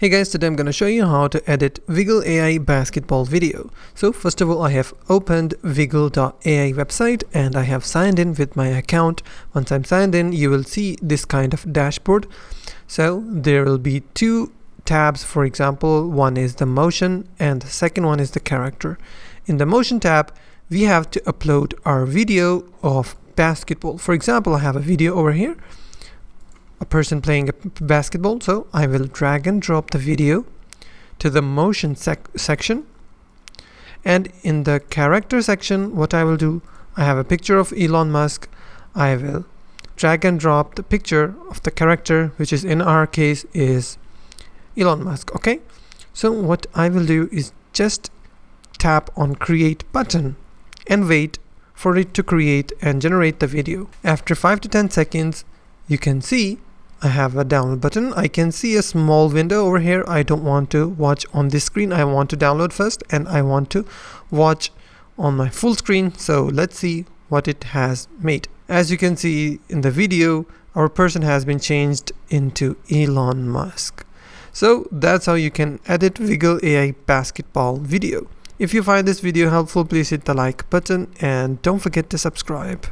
Hey guys, today I'm going to show you how to edit Viggle AI Basketball video. So first of all, I have opened Viggle AI website and I have signed in with my account. Once I'm signed in, you will see this kind of dashboard. So there will be two tabs, for example, one is the motion and the second one is the character. In the motion tab, we have to upload our video of basketball. For example, I have a video over here. A person playing a basketball, so I will drag and drop the video to the motion section, and in the character section what I will do, I have a picture of Elon Musk. I will drag and drop the picture of the character, which is in our case is Elon Musk. Okay, so what I will do is just tap on create button and wait for it to create and generate the video. After 5 to 10 seconds you can see I have a download button. I can see a small window over here. I don't want to watch on this screen. I want to download first and I want to watch on my full screen. So let's see what it has made. As you can see in the video, our person has been changed into Elon Musk. So that's how you can edit Viggle AI Basketball video. If you find this video helpful, please hit the like button and don't forget to subscribe.